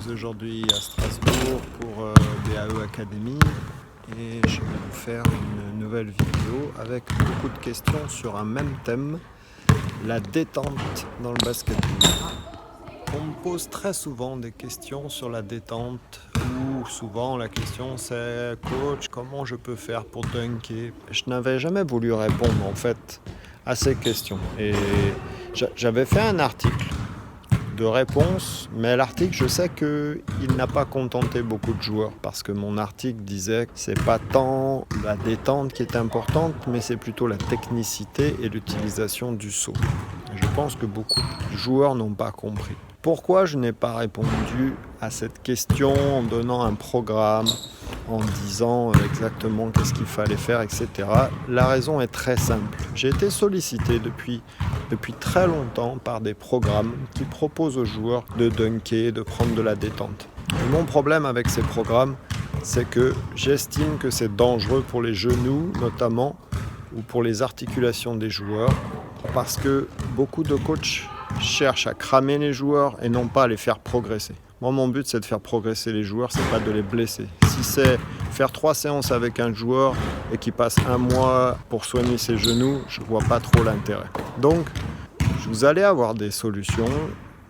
suis aujourd'hui à Strasbourg pour BAE Academy et je vais vous faire une nouvelle vidéo avec beaucoup de questions sur un même thème, la détente dans le basketball. On me pose très souvent des questions sur la détente ou souvent la question c'est coach, comment je peux faire pour dunker? Je n'avais jamais voulu répondre en fait à ces questions et j'avais fait un article de réponse, mais l'article, je sais qu'il n'a pas contenté beaucoup de joueurs parce que mon article disait que c'est pas tant la détente qui est importante, mais c'est plutôt la technicité et l'utilisation du saut. Je pense que beaucoup de joueurs n'ont pas compris. Pourquoi je n'ai pas répondu à cette question en donnant un programme, en disant exactement qu'est-ce qu'il fallait faire, etc. La raison est très simple. J'ai été sollicité depuis très longtemps par des programmes qui proposent aux joueurs de dunker, de prendre de la détente. Et mon problème avec ces programmes, c'est que j'estime que c'est dangereux pour les genoux notamment, ou pour les articulations des joueurs, parce que beaucoup de coachs cherchent à cramer les joueurs et non pas à les faire progresser. Moi, mon but, c'est de faire progresser les joueurs, c'est pas de les blesser. Si c'est faire 3 séances avec un joueur et qu'il passe 1 mois pour soigner ses genoux, je vois pas trop l'intérêt. Donc, vous allez avoir des solutions,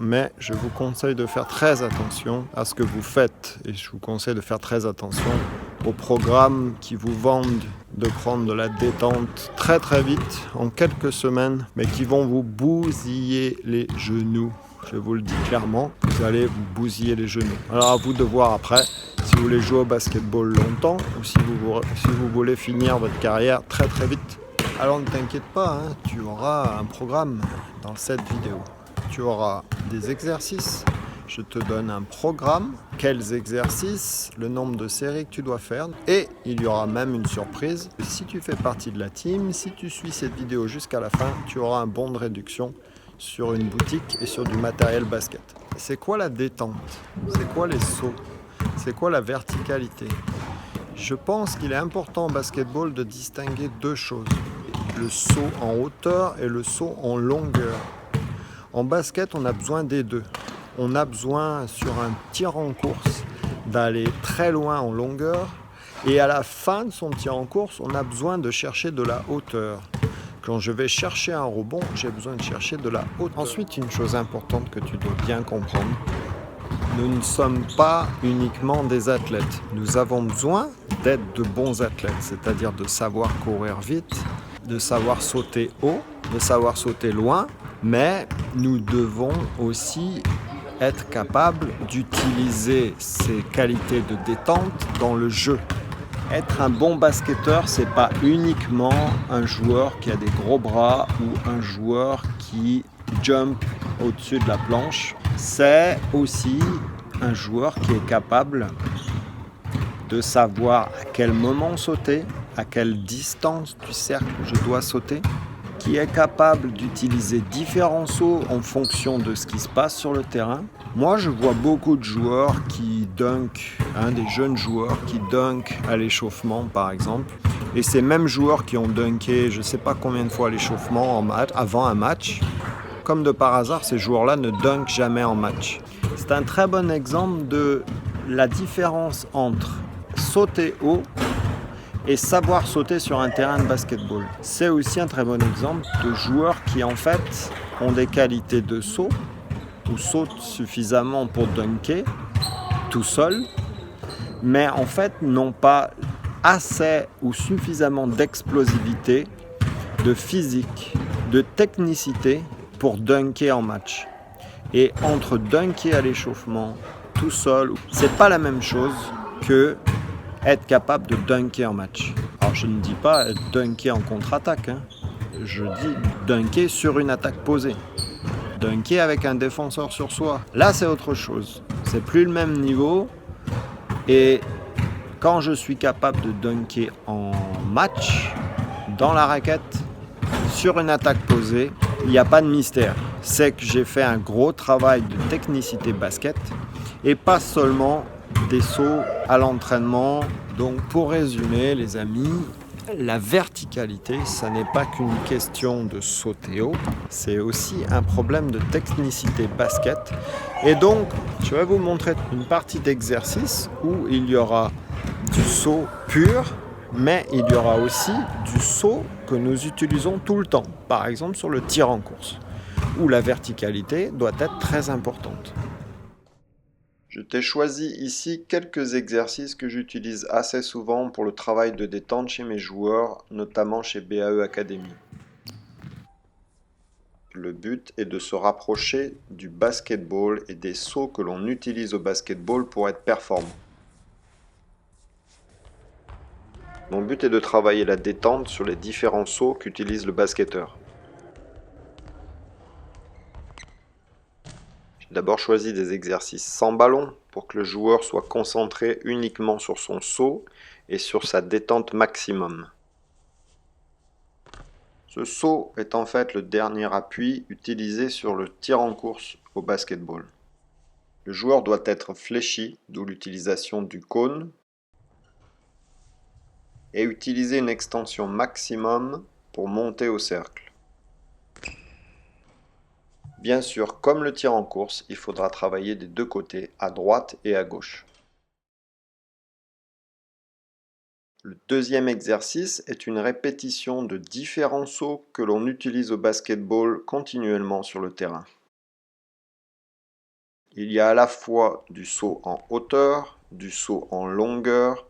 mais je vous conseille de faire très attention à ce que vous faites. Et je vous conseille de faire très attention aux programmes qui vous vendent de prendre de la détente très très vite, en quelques semaines, mais qui vont vous bousiller les genoux. Je vous le dis clairement, vous allez vous bousiller les genoux. Alors à vous de voir après si vous voulez jouer au basketball longtemps ou si vous voulez finir votre carrière très très vite. Alors ne t'inquiète pas, tu auras un programme dans cette vidéo. Tu auras des exercices. Je te donne un programme, quels exercices, le nombre de séries que tu dois faire. Et il y aura même une surprise. Si tu fais partie de la team, si tu suis cette vidéo jusqu'à la fin, tu auras un bon de réduction sur une boutique et sur du matériel basket. C'est quoi la détente? C'est quoi les sauts? C'est quoi la verticalité? Je pense qu'il est important au basketball de distinguer 2 choses. Le saut en hauteur et le saut en longueur. En basket, on a besoin des deux. On a besoin, sur un tir en course, d'aller très loin en longueur. Et à la fin de son tir en course, on a besoin de chercher de la hauteur. Quand je vais chercher un rebond, j'ai besoin de chercher de la hauteur. Ensuite, une chose importante que tu dois bien comprendre, nous ne sommes pas uniquement des athlètes. Nous avons besoin d'être de bons athlètes, c'est-à-dire de savoir courir vite, de savoir sauter haut, de savoir sauter loin, mais nous devons aussi être capables d'utiliser ces qualités de détente dans le jeu. Être un bon basketteur, c'est pas uniquement un joueur qui a des gros bras ou un joueur qui jump au-dessus de la planche. C'est aussi un joueur qui est capable de savoir à quel moment sauter, à quelle distance du cercle je dois sauter, qui est capable d'utiliser différents sauts en fonction de ce qui se passe sur le terrain. Moi, je vois beaucoup de joueurs qui dunkent, des jeunes joueurs qui dunkent à l'échauffement, par exemple. Et ces mêmes joueurs qui ont dunké, je ne sais pas combien de fois à l'échauffement avant un match, comme de par hasard, ces joueurs-là ne dunkent jamais en match. C'est un très bon exemple de la différence entre sauter haut et savoir sauter sur un terrain de basketball. C'est aussi un très bon exemple de joueurs qui en fait ont des qualités de saut ou sautent suffisamment pour dunker tout seul, mais en fait n'ont pas assez ou suffisamment d'explosivité, de physique, de technicité pour dunker en match. Et entre dunker à l'échauffement tout seul, c'est pas la même chose que être capable de dunker en match. Alors je ne dis pas dunker en contre-attaque, je dis dunker sur une attaque posée. Dunker avec un défenseur sur soi. Là c'est autre chose. C'est plus le même niveau. Et quand je suis capable de dunker en match, dans la raquette, sur une attaque posée, il n'y a pas de mystère. C'est que j'ai fait un gros travail de technicité basket et pas seulement des sauts à l'entraînement. Donc pour résumer les amis, La verticalité, ça n'est pas qu'une question de sauter haut, c'est aussi un problème de technicité basket. Et donc, je vais vous montrer une partie d'exercice où il y aura du saut pur, mais il y aura aussi du saut que nous utilisons tout le temps, par exemple sur le tir en course, où la verticalité doit être très importante. Je t'ai choisi ici quelques exercices que j'utilise assez souvent pour le travail de détente chez mes joueurs, notamment chez BAE Academy. Le but est de se rapprocher du basketball et des sauts que l'on utilise au basketball pour être performant. Mon but est de travailler la détente sur les différents sauts qu'utilise le basketteur. J'ai d'abord choisi des exercices sans ballon pour que le joueur soit concentré uniquement sur son saut et sur sa détente maximum. Ce saut est en fait le dernier appui utilisé sur le tir en course au basketball. Le joueur doit être fléchi, d'où l'utilisation du cône, et utiliser une extension maximum pour monter au cercle. Bien sûr, comme le tir en course, il faudra travailler des deux côtés, à droite et à gauche. Le deuxième exercice est une répétition de différents sauts que l'on utilise au basketball continuellement sur le terrain. Il y a à la fois du saut en hauteur, du saut en longueur,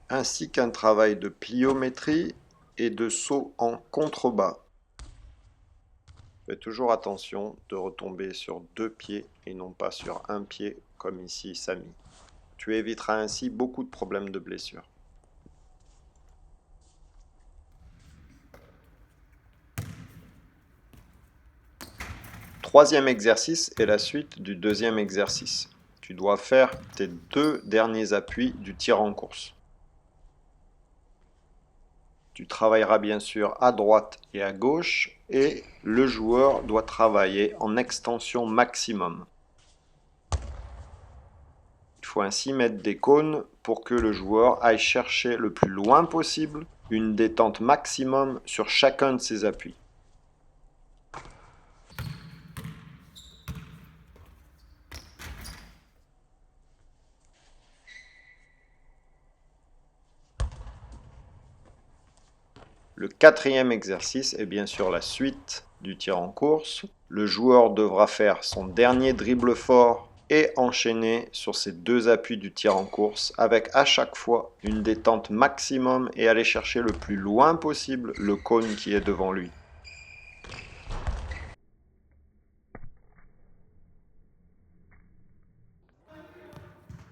ainsi qu'un travail de pliométrie et de saut en contrebas. Fais toujours attention de retomber sur deux pieds et non pas sur un pied comme ici Samy. Tu éviteras ainsi beaucoup de problèmes de blessures. Troisième exercice est la suite du deuxième exercice. Tu dois faire tes deux derniers appuis du tir en course. Tu travailleras bien sûr à droite et à gauche et le joueur doit travailler en extension maximum. Il faut ainsi mettre des cônes pour que le joueur aille chercher le plus loin possible une détente maximum sur chacun de ses appuis. Le quatrième exercice est bien sûr la suite du tir en course. Le joueur devra faire son dernier dribble fort et enchaîner sur ces deux appuis du tir en course avec à chaque fois une détente maximum et aller chercher le plus loin possible le cône qui est devant lui.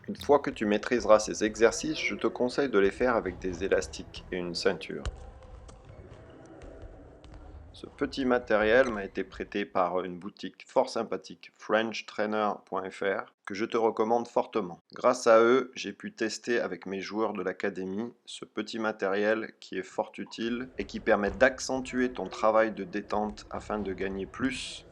Une fois que tu maîtriseras ces exercices, je te conseille de les faire avec des élastiques et une ceinture. Ce petit matériel m'a été prêté par une boutique fort sympathique, FrenchTrainer.fr, que je te recommande fortement. Grâce à eux, j'ai pu tester avec mes joueurs de l'académie ce petit matériel qui est fort utile et qui permet d'accentuer ton travail de détente afin de gagner plus,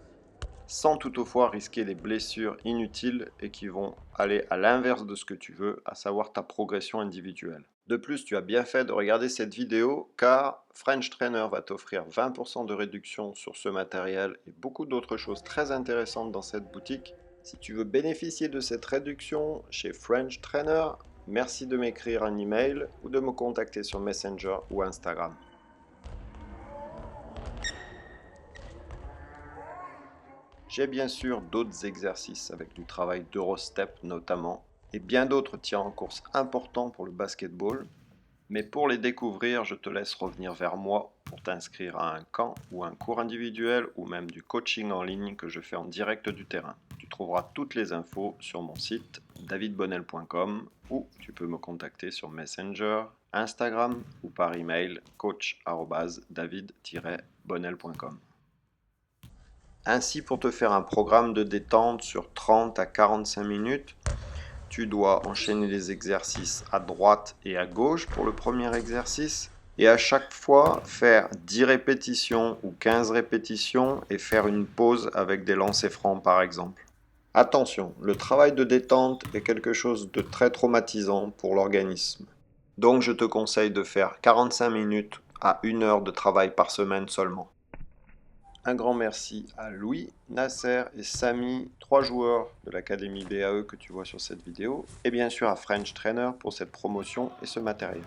sans toutefois risquer des blessures inutiles et qui vont aller à l'inverse de ce que tu veux, à savoir ta progression individuelle. De plus, tu as bien fait de regarder cette vidéo car French Trainer va t'offrir 20% de réduction sur ce matériel et beaucoup d'autres choses très intéressantes dans cette boutique. Si tu veux bénéficier de cette réduction chez French Trainer, merci de m'écrire un email ou de me contacter sur Messenger ou Instagram. J'ai bien sûr d'autres exercices avec du travail d'Eurostep notamment et bien d'autres tirs en course importants pour le basketball. Mais pour les découvrir, je te laisse revenir vers moi pour t'inscrire à un camp ou un cours individuel ou même du coaching en ligne que je fais en direct du terrain. Tu trouveras toutes les infos sur mon site davidbonnel.com ou tu peux me contacter sur Messenger, Instagram ou par email coach@david-bonnel.com. Ainsi, pour te faire un programme de détente sur 30 à 45 minutes, tu dois enchaîner les exercices à droite et à gauche pour le premier exercice et à chaque fois faire 10 répétitions ou 15 répétitions et faire une pause avec des lancers francs par exemple. Attention, le travail de détente est quelque chose de très traumatisant pour l'organisme. Donc je te conseille de faire 45 minutes à 1 heure de travail par semaine seulement. Un grand merci à Louis, Nasser et Samy, 3 joueurs de l'académie BAE que tu vois sur cette vidéo, et bien sûr à French Trainer pour cette promotion et ce matériel.